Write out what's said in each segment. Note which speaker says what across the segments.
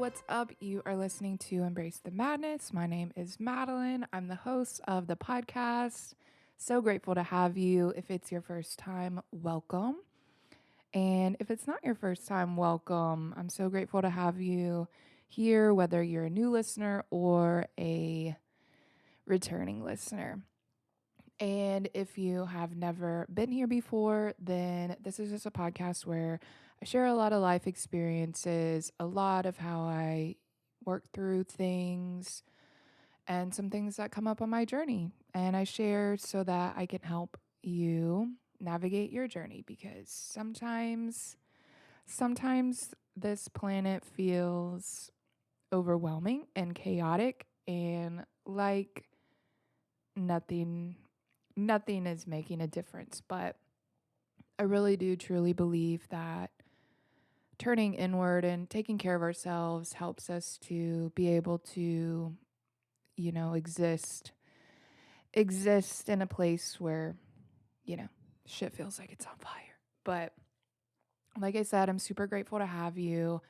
Speaker 1: what's up? You are listening to Embrace the Madness. My name is Madeline. I'm the host of the podcast. So grateful to have you. If it's your first time, welcome. And if it's not your first time, welcome. I'm so grateful to have you here, whether you're a new listener or a returning listener. And if you have never been here before, then this is just a podcast where I share a lot of life experiences, a lot of how I work through things, and some things that come up on my journey. And I share so that I can help you navigate your journey because sometimes this planet feels overwhelming and chaotic and like nothing nothing is making a difference. But I really do truly believe that turning inward and taking care of ourselves helps us to be able to, exist in a place where, you know, shit feels like it's on fire. But like I said, I'm super grateful to have you.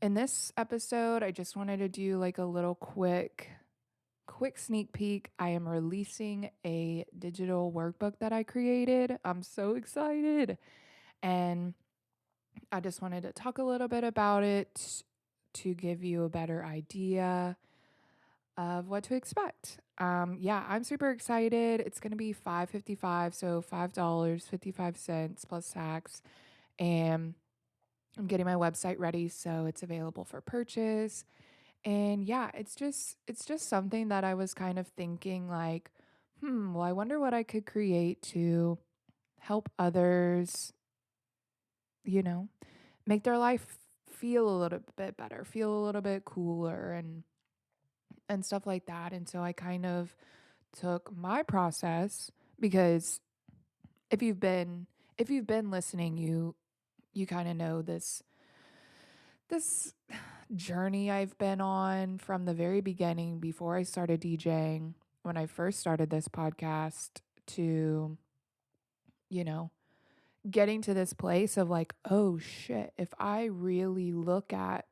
Speaker 1: In this episode, I just wanted to do like a little quick sneak peek. I am releasing a digital workbook that I created. I'm so excited. And I just wanted to talk a little bit about it to give you a better idea of what to expect. Yeah, I'm super excited. It's going to be $5.55, so $5.55 plus tax. And I'm getting my website ready so it's available for purchase. And yeah, it's just something that I was kind of thinking like, well, I wonder what I could create to help others, you know, make their life feel a little bit better, feel a little bit cooler and stuff like that. And so I kind of took my process because if you've been if you've been listening, you kind of know this journey I've been on from the very beginning before I started DJing, when I first started this podcast, to, you know, getting to this place of like, oh shit, if I really look at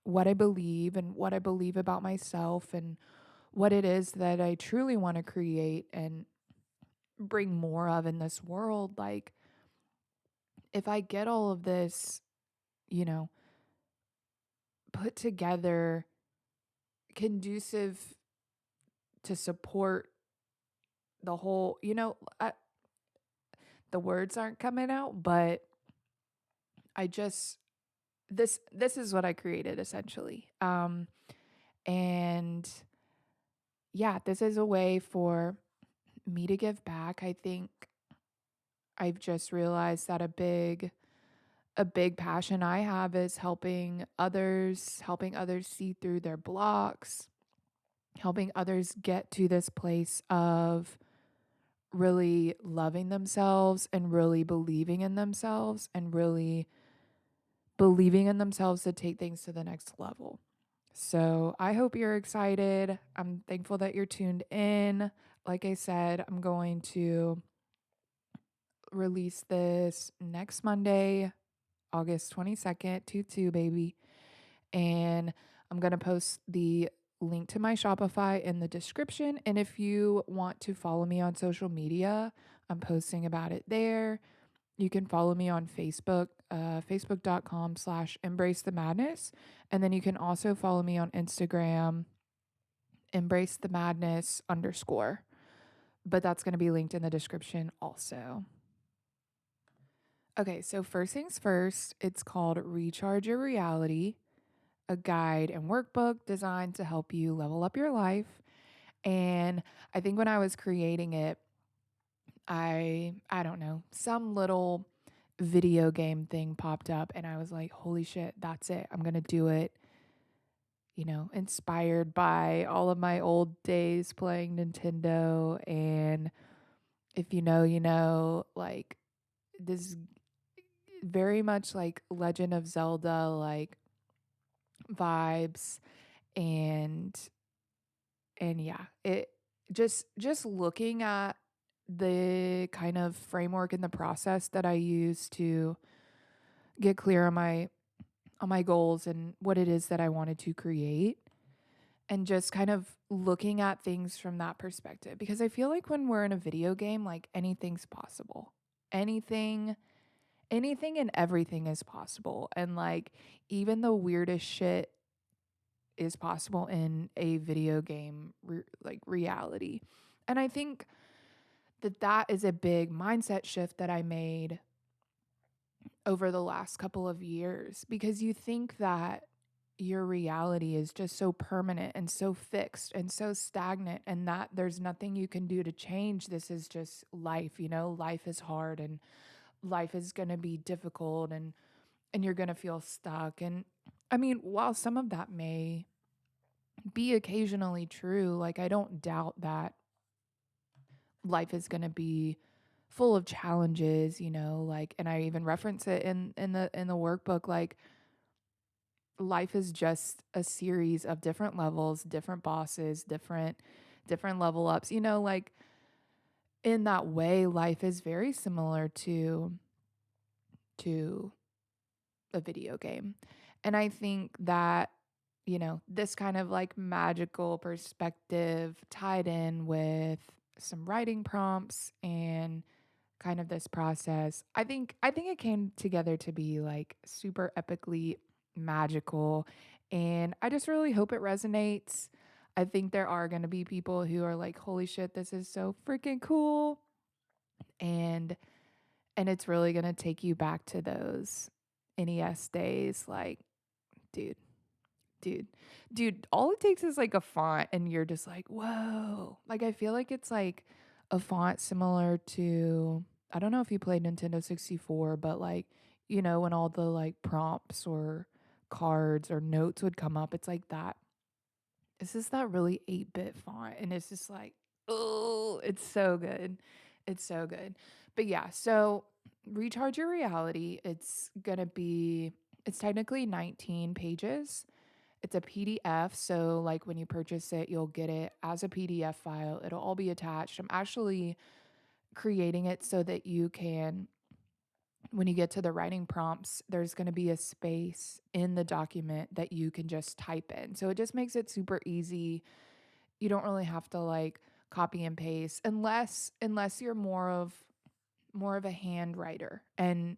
Speaker 1: what I believe and what I believe about myself and what it is that I truly want to create and bring more of in this world, like if I get all of this, you know, put together, conducive to support the whole, the words aren't coming out, but I just this is what I created essentially. And yeah, this is a way for me to give back. I think I've just realized that a big passion I have is helping others see through their blocks, helping others get to this place of really loving themselves and really believing in themselves and really believing in themselves to take things to the next level. So I hope you're excited. I'm thankful that you're tuned in. Like I said, I'm going to release this next Monday, August 22nd, 2 baby. And I'm going to post the link to my Shopify in the description. And if you want to follow me on social media, I'm posting about it there. You can follow me on Facebook, facebook.com/embrace the madness. And then you can also follow me on Instagram, embrace the madness _. But that's going to be linked in the description also. Okay, so first things first, it's called Recharge Your Reality, a guide and workbook designed to help you level up your life. And I think when I was creating it, I don't know, some little video game thing popped up and I was like, holy shit, that's it. I'm going to do it. Inspired by all of my old days playing Nintendo. And if you know, like this very much like Legend of Zelda, like vibes. And yeah, it just looking at the kind of framework and the process that I use to get clear on on my goals and what it is that I wanted to create, and just kind of looking at things from that perspective, because I feel like when we're in a video game, like anything's possible. Anything anything and everything is possible, and like even the weirdest shit is possible in a video game like reality. And I think that that is a big mindset shift that I made over the last couple of years, because you think that your reality is just so permanent and so fixed and so stagnant, and that there's nothing you can do to change. This is just life, life is hard, and life is going to be difficult, and you're going to feel stuck. And I mean, while some of that may be occasionally true, like I don't doubt that life is going to be full of challenges, like, and I even reference it in the workbook, like life is just a series of different levels, different bosses, different level ups, like in that way life is very similar to a video game. And I think that, this kind of like magical perspective tied in with some writing prompts and kind of this process, I think it came together to be like super epically magical, and I just really hope it resonates. I think there are going to be people who are like, "Holy shit, this is so freaking cool." And it's really going to take you back to those NES days, like, dude, dude, dude, all it takes is like a font and you're just like, whoa. Like, I feel like it's like a font similar to, I don't know if you played Nintendo 64, but like, when all the like prompts or cards or notes would come up, it's like that. It's just that really 8-bit font. And it's just like, oh, it's so good. It's so good. But yeah, so Recharge Your Reality, it's technically 19 pages. It's a PDF, so, like, when you purchase it, you'll get it as a PDF file. It'll all be attached. I'm actually creating it so that you can, when you get to the writing prompts, there's gonna be a space in the document that you can just type in. So it just makes it super easy. You don't really have to, like, copy and paste unless you're more of a hand writer, and,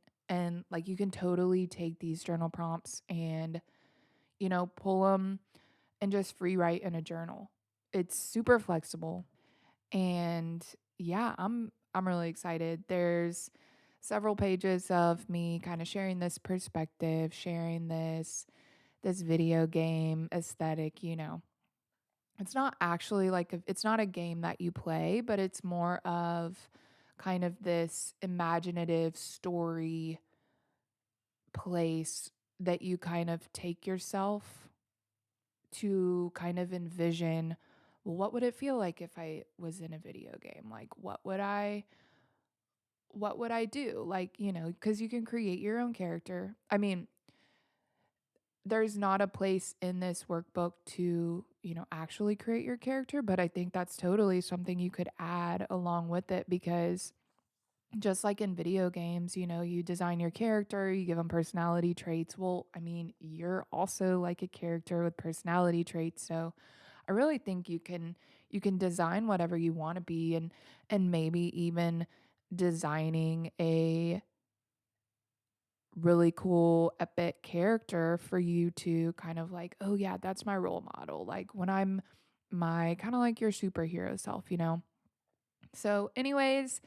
Speaker 1: like, you can totally take these journal prompts and, pull them and just free write in a journal. It's super flexible, and yeah, I'm really excited. There's several pages of me kind of sharing this perspective, sharing this video game aesthetic, It's not actually like it's not a game that you play, but it's more of kind of this imaginative story place that you kind of take yourself to kind of envision, well, what would it feel like if I was in a video game? Like, what would I do? Like, because you can create your own character. I mean, there's not a place in this workbook to, actually create your character, but I think that's totally something you could add along with it, because just like in video games, you design your character, you give them personality traits. Well, I mean, you're also like a character with personality traits. So I really think you can design whatever you want to be, and maybe even designing a really cool epic character for you to kind of like, oh yeah, that's my role model. Like when I'm my kind of like your superhero self. So anyways,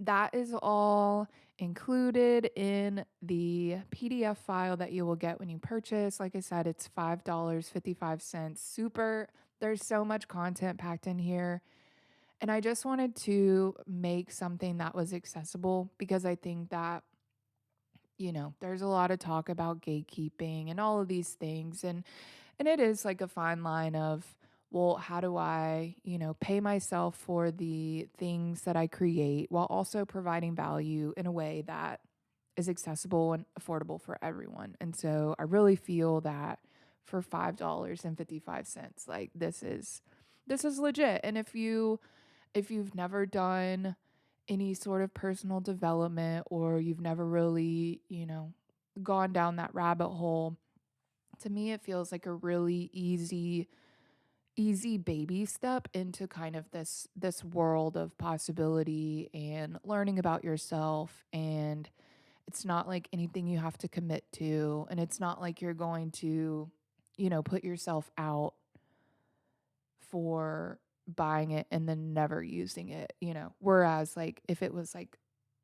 Speaker 1: that is all included in the PDF file that you will get when you purchase. Like I said, it's $5.55. There's so much content packed in here. And I just wanted to make something that was accessible, because I think that, there's a lot of talk about gatekeeping and all of these things. And it is like a fine line of, well, how do I, pay myself for the things that I create while also providing value in a way that is accessible and affordable for everyone. And so I really feel that for $5.55, like this is legit. And if you've never done any sort of personal development, or you've never really, gone down that rabbit hole, To me, it feels like a really easy baby step into kind of this world of possibility and learning about yourself. And it's not like anything you have to commit to, and it's not like you're going to, put yourself out for buying it and then never using it. Whereas like if it was like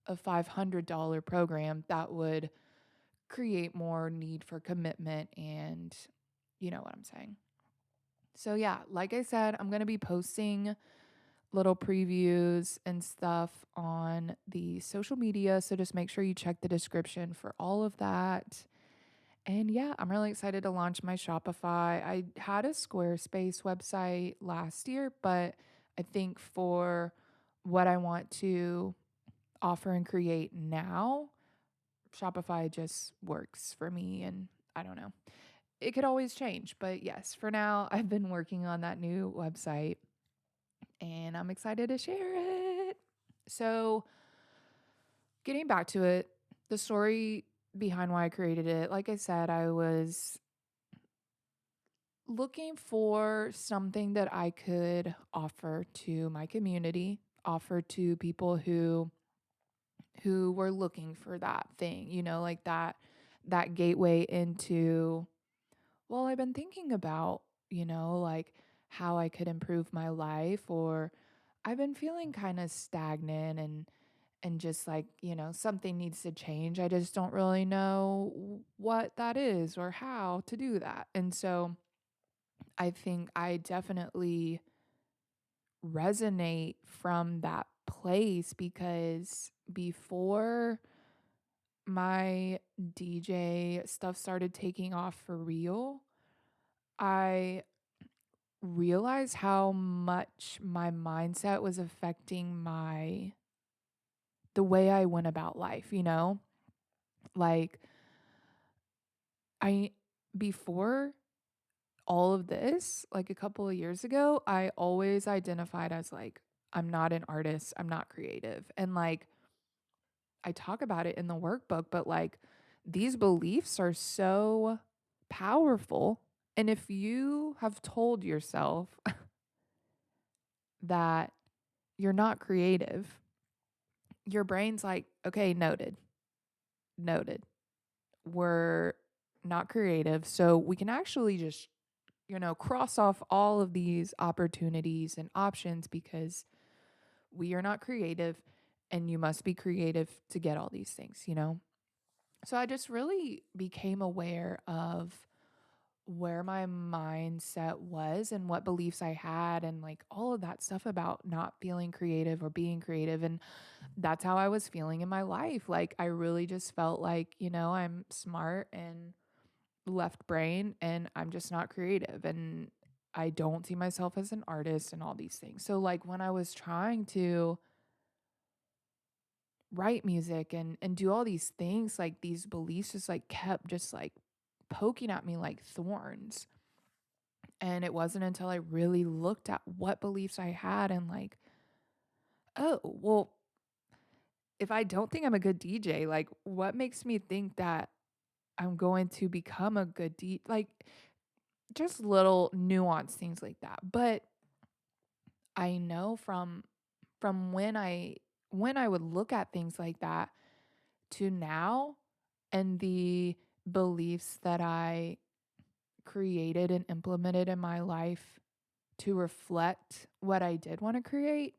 Speaker 1: a $500 program, that would create more need for commitment, and you know what I'm saying. So yeah, like I said, I'm going to be posting little previews and stuff on the social media, so just make sure you check the description for all of that. And yeah, I'm really excited to launch my Shopify. I had a Squarespace website last year, but I think for what I want to offer and create now, Shopify just works for me. And I don't know, it could always change. But yes, for now, I've been working on that new website and I'm excited to share it. So, getting back to it, the story behind why I created it, like I said, I was looking for something that I could offer to my community, offer to people who were looking for that thing, like that gateway into, well, I've been thinking about, like how I could improve my life, or I've been feeling kind of stagnant and just like, something needs to change. I just don't really know what that is or how to do that. And so I think I definitely resonate from that place because before my DJ stuff started taking off for real, I realized how much my mindset was affecting the way I went about life. Like I before all of this, like a couple of years ago, I always identified as like, I'm not an artist, I'm not creative. And like, I talk about it in the workbook, but like, these beliefs are so powerful. And if you have told yourself that you're not creative, your brain's like, okay, noted. We're not creative. So we can actually just cross off all of these opportunities and options because we are not creative and you must be creative to get all these things. So I just really became aware of where my mindset was and what beliefs I had and like all of that stuff about not feeling creative or being creative. And that's how I was feeling in my life. Like I really just felt like, I'm smart and left brain and I'm just not creative and I don't see myself as an artist and all these things. So like when I was trying to write music and do all these things, like these beliefs just like kept just like poking at me like thorns. And it wasn't until I really looked at what beliefs I had and like, oh, well, if I don't think I'm a good DJ, like what makes me think that I'm going to become a good like just little nuanced things like that. But I know from when I would look at things like that to now and the beliefs that I created and implemented in my life to reflect what I did want to create,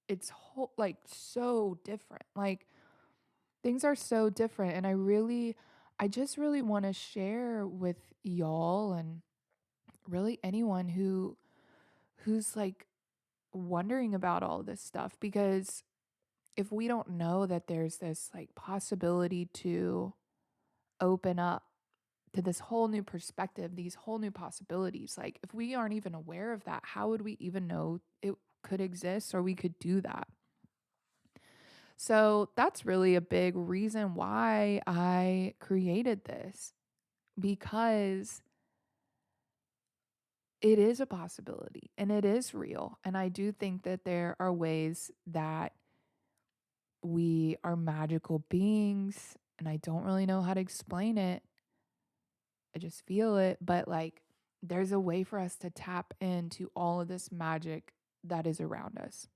Speaker 1: it's like so different. Like things are so different and I just really want to share with y'all and really anyone who's like wondering about all this stuff, because if we don't know that there's this like possibility to open up to this whole new perspective, these whole new possibilities, like if we aren't even aware of that, how would we even know it could exist or we could do that? So that's really a big reason why I created this, because it is a possibility and it is real. And I do think that there are ways that we are magical beings, and I don't really know how to explain it, I just feel it, but like there's a way for us to tap into all of this magic that is around us.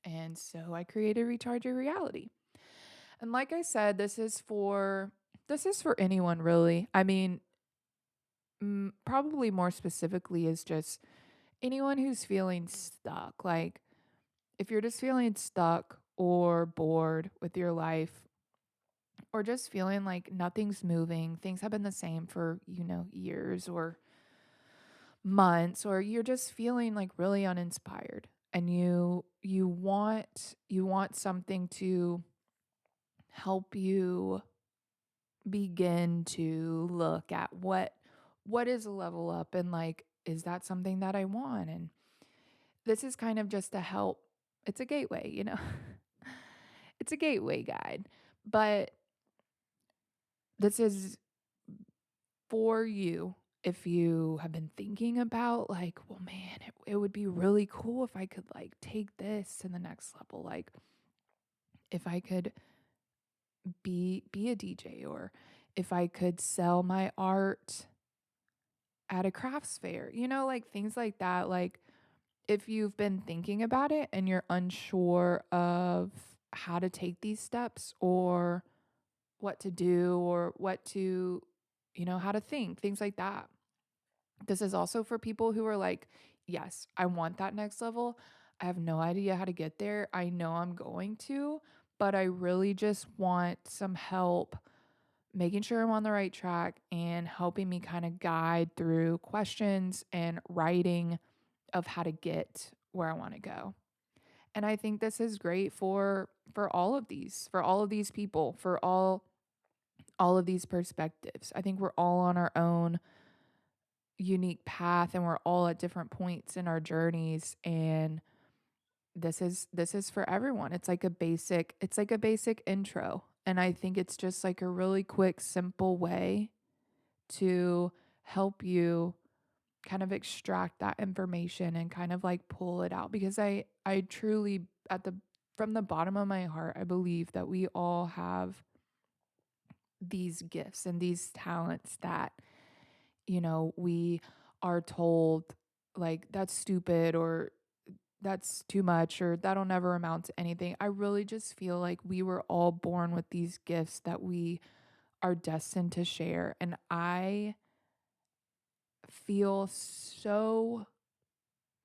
Speaker 1: And so I created Recharge Your Reality. And like I said, this is for anyone really. I mean, probably more specifically is just anyone who's feeling stuck. Like if you're just feeling stuck or bored with your life or just feeling like nothing's moving, things have been the same for, years or months, or you're just feeling like really uninspired and you want something to help you begin to look at what is a level up, and like is that something that I want. And this is kind of just to help. It's a gateway. It's a gateway guide, but this is for you if you have been thinking about like, well, man, it would be really cool if I could like take this to the next level. Like if I could be a DJ, or if I could sell my art at a crafts fair, like things like that. Like if you've been thinking about it and you're unsure of how to take these steps or what to do or what to, how to think, things like that. This is also for people who are like, yes, I want that next level. I have no idea how to get there. I know I'm going to, but I really just want some help making sure I'm on the right track and helping me kind of guide through questions and writing of how to get where I want to go. And I think this is great for all of these people, for all of these perspectives. I think we're all on our own unique path and we're all at different points in our journeys, and this is for everyone. It's like a basic intro, and I think it's just like a really quick simple way to help you kind of extract that information and kind of like pull it out, because I truly, at the from the bottom of my heart, I believe that we all have these gifts and these talents that, we are told like that's stupid or that's too much or that'll never amount to anything. I really just feel like we were all born with these gifts that we are destined to share. And I feel so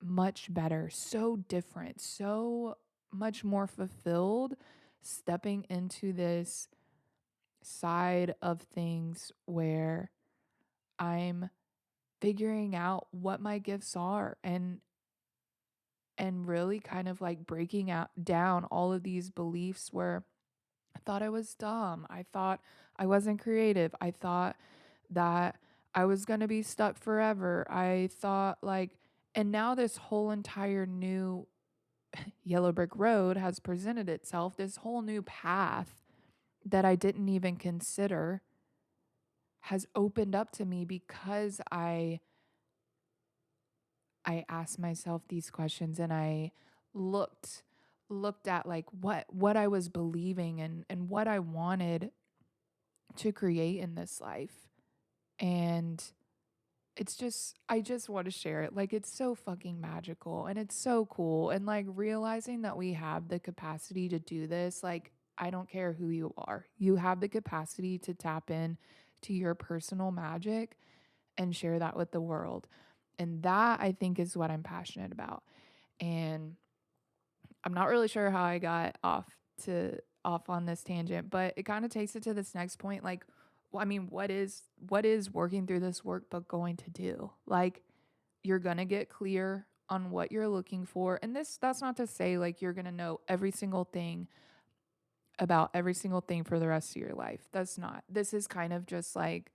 Speaker 1: much better, so different, so much more fulfilled stepping into this side of things where I'm figuring out what my gifts are, and really kind of like breaking out down all of these beliefs where I thought I was dumb. I thought I wasn't creative. I thought that I was going to be stuck forever. I thought like, and now this whole entire new yellow brick road has presented itself, this whole new path that I didn't even consider has opened up to me because I asked myself these questions, and I looked at like what I was believing and what I wanted to create in this life. And it's just, I just want to share it. Like it's so fucking magical and it's so cool, and like realizing that we have the capacity to do this. Like I don't care who you are. You have the capacity to tap in to your personal magic and share that with the world. And that I think is what I'm passionate about. And I'm not really sure how I got off on this tangent, but it kind of takes it to this next point. Like, well, I mean, what is working through this workbook going to do? Like, you're gonna get clear on what you're looking for. And that's not to say like you're gonna know every single thing about every single thing for the rest of your life. That's not. This is kind of just like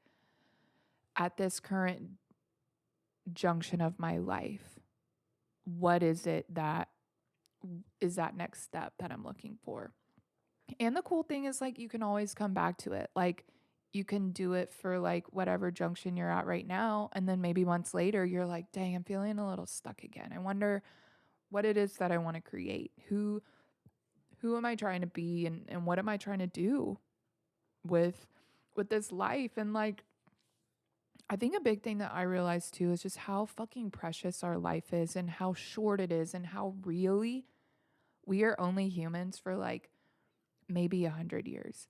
Speaker 1: at this current junction of my life, what is it that is that next step that I'm looking for? And the cool thing is like you can always come back to it. Like you can do it for like whatever junction you're at right now, and then maybe months later you're like, "Dang, I'm feeling a little stuck again. I wonder what it is that I want to create. Who am I trying to be, and what am I trying to do with with this life?" And like I think a big thing that I realized too is just how fucking precious our life is and how short it is and how really we are only humans for like maybe 100 years.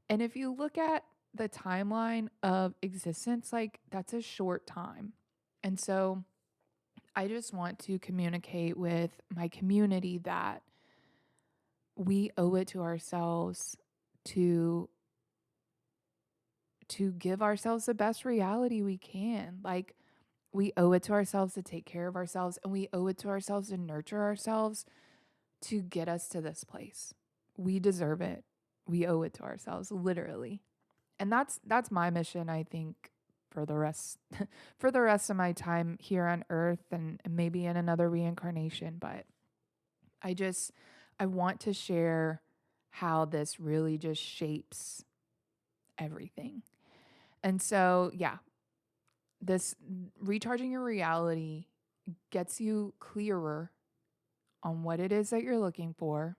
Speaker 1: And if you look at the timeline of existence, like that's a short time. And so I just want to communicate with my community that we owe it to ourselves to give ourselves the best reality we can. Like we owe it to ourselves to take care of ourselves, and we owe it to ourselves to nurture ourselves to get us to this place. We deserve it. We owe it to ourselves, literally. And that's my mission, I think, for the rest for the rest of my time here on earth, and maybe in another reincarnation. But I just I want to share how this really just shapes everything. And so, yeah, this recharging your reality gets you clearer on what it is that you're looking for.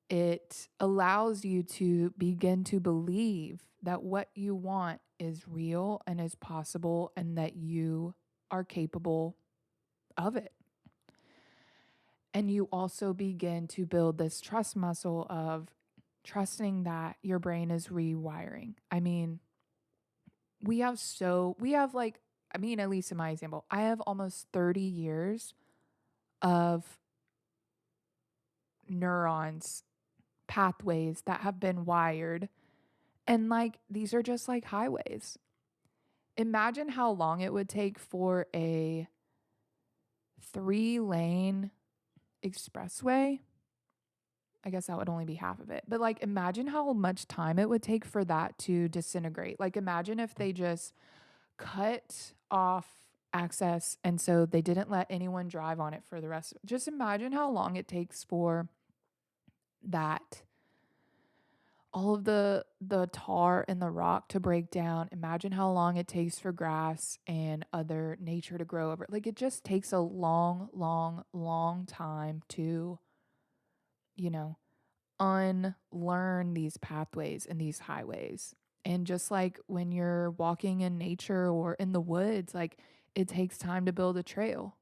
Speaker 1: It allows you to begin to believe that what you want is real and is possible and that you are capable of it. And you also begin to build this trust muscle of trusting that your brain is rewiring. I mean, we have like, I mean, at least in my example, I have almost 30 years of neurons, pathways that have been wired. And like, these are just like highways. Imagine how long it would take for a 3-lane expressway. I guess that would only be half of it. But like, imagine how much time it would take for that to disintegrate. Like, imagine if they just cut off access and so they didn't let anyone drive on it for the rest. Just imagine how long it takes for that all of the tar and the rock to break down. Imagine how long it takes for grass and other nature to grow over. Like it just takes a long, long, long time to, you know, unlearn these pathways and these highways. And just like when you're walking in nature or in the woods, like it takes time to build a trail.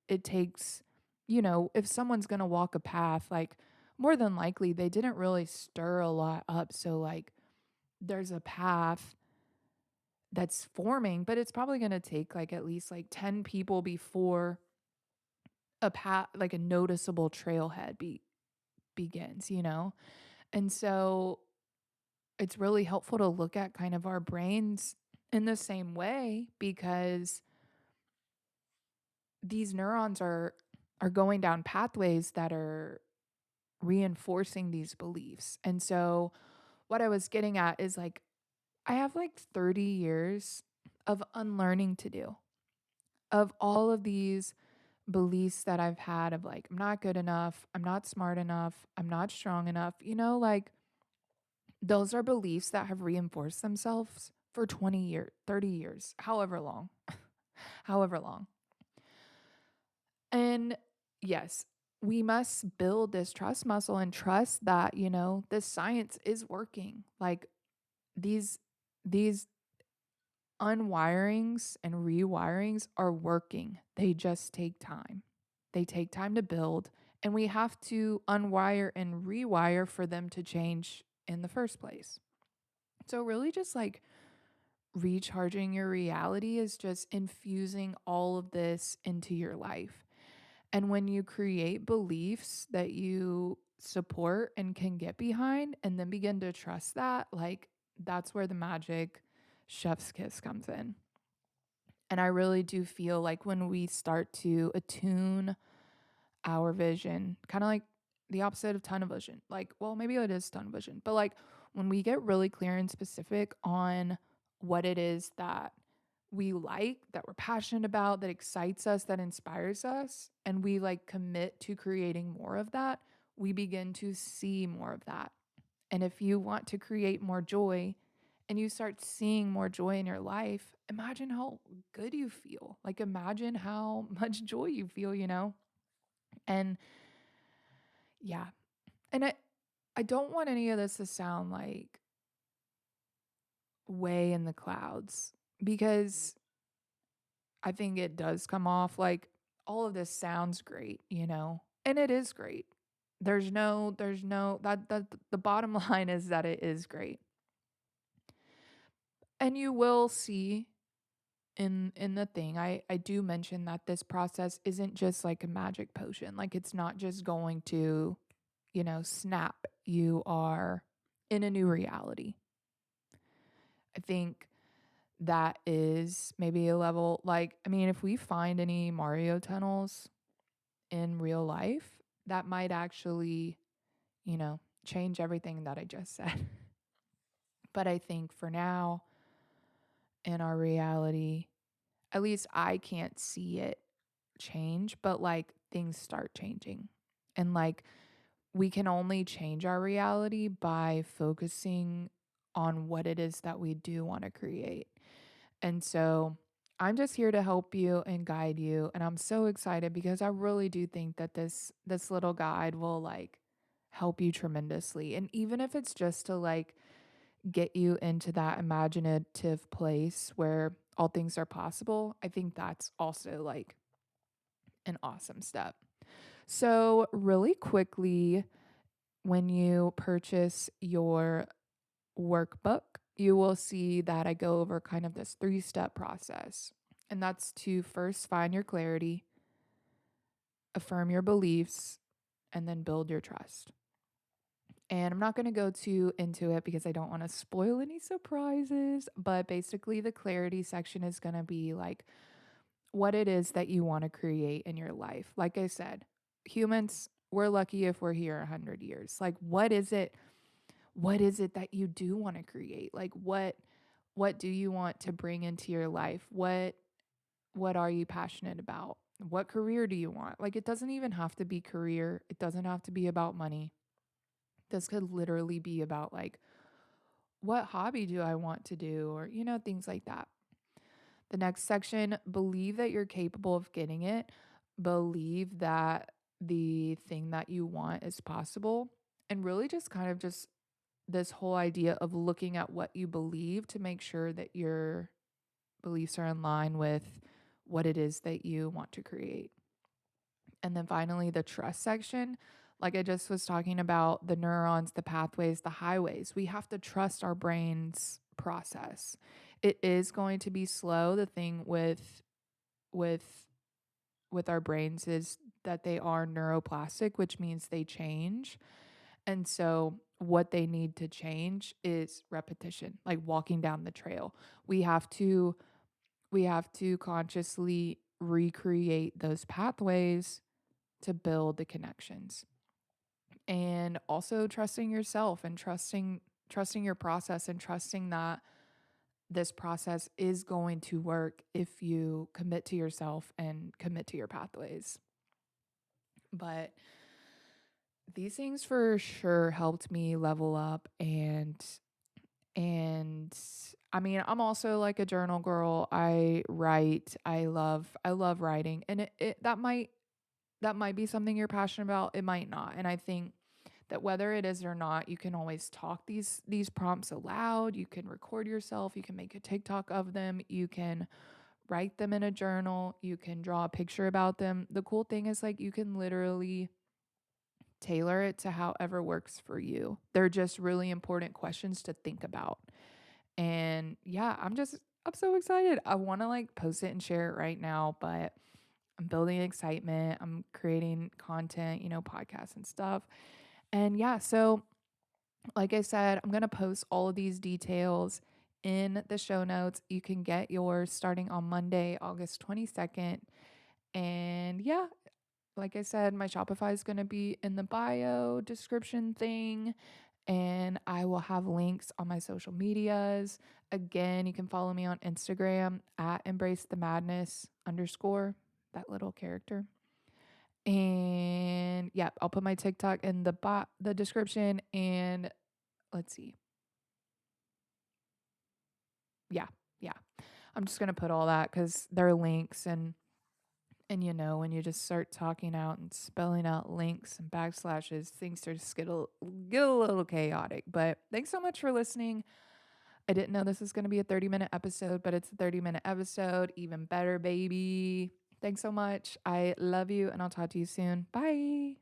Speaker 1: It takes, if someone's going to walk a path, like more than likely they didn't really stir a lot up. So, like, there's a path that's forming, but it's probably going to take like at least like 10 people before a path, like a noticeable trailhead begins. And so it's really helpful to look at kind of our brains in the same way because these neurons are going down pathways that are reinforcing these beliefs. And so what I was getting at is like I have like 30 years of unlearning to do of all of these beliefs that I've had of like I'm not good enough, I'm not smart enough, I'm not strong enough. Like those are beliefs that have reinforced themselves for 20 years, 30 years, however long, however long. And yes, we must build this trust muscle and trust that, this science is working. Like these unwirings and rewirings are working. They just take time. They take time to build, and we have to unwire and rewire for them to change in the first place. So really just like recharging your reality is just infusing all of this into your life. And when you create beliefs that you support and can get behind and then begin to trust that, like that's where the magic chef's kiss comes in. And I really do feel like when we start to attune our vision, kind of like the opposite of tunnel vision, like, well, maybe it is tunnel vision, but like when we get really clear and specific on what it is that we like, that we're passionate about, that excites us, that inspires us, and we like commit to creating more of that, we begin to see more of that. And if you want to create more joy and you start seeing more joy in your life, imagine how good you feel. Like imagine how much joy you feel. And yeah. And I don't want any of this to sound like way in the clouds because I think it does come off like all of this sounds great, you know, and it is great. There's no that the bottom line is that it is great. And you will see in the thing I do mention that this process isn't just like a magic potion. Like it's not just going to, you know, snap. You are in a new reality. I think that is maybe a level like I mean if we find any Mario tunnels in real life, that might actually, you know, change everything that I just said. But I think for now in our reality, at least I can't see it change, but like things start changing. And like we can only change our reality by focusing on what it is that we do want to create. And so I'm just here to help you and guide you, and I'm so excited because I really do think that this little guide will like help you tremendously. And even if it's just to like get you into that imaginative place where all things are possible, I think that's also like an awesome step. So, really quickly, when you purchase your workbook, you will see that I go over kind of this 3-step process. And that's to first find your clarity, affirm your beliefs, and then build your trust. And I'm not going to go too into it because I don't want to spoil any surprises, but basically the clarity section is going to be like what it is that you want to create in your life. Like I said, humans, we're lucky if we're here 100 years. Like what is it that you do want to create? Like what do you want to bring into your life? What are you passionate about? What career do you want? Like it doesn't even have to be career. It doesn't have to be about money. This could literally be about like what hobby do I want to do or you know things like that. The next section, believe that you're capable of getting it. Believe that the thing that you want is possible and really just kind of just this whole idea of looking at what you believe to make sure that your beliefs are in line with what it is that you want to create. And then finally, the trust section. Like I just was talking about the neurons, the pathways, the highways. We have to trust our brain's process. It is going to be slow. The thing with with our brains is that they are neuroplastic, which means they change. And so what they need to change is repetition, like walking down the trail. We have to we have to consciously recreate those pathways to build the connections. And also trusting yourself and trusting your process and trusting that this process is going to work if you commit to yourself and commit to your pathways. But these things for sure helped me level up and I mean, I'm also like a journal girl. I write. I love writing. And that might be something you're passionate about. It might not. And I think that whether it is or not, you can always talk these prompts aloud. You can record yourself. You can make a TikTok of them. You can write them in a journal. You can draw a picture about them. The cool thing is like you can literally tailor it to however works for you. They're just really important questions to think about. And yeah, I'm so excited. I want to like post it and share it right now, but I'm building excitement. I'm creating content, you know, podcasts and stuff. And yeah, so like I said, I'm going to post all of these details in the show notes. You can get yours starting on Monday, August 22nd. And yeah, like I said, my Shopify is going to be in the bio description thing. And I will have links on my social medias. Again, you can follow me on Instagram at embrace the madness underscore, that little character. And yeah, I'll put my TikTok in the description. And let's see. Yeah, yeah. I'm just gonna put all that because they're links and you know, when you just start talking out and spelling out links and backslashes, things start to get a little chaotic. But thanks so much for listening. I didn't know this was going to be a 30-minute episode, but it's a 30-minute episode. Even better, baby. Thanks so much. I love you, and I'll talk to you soon. Bye.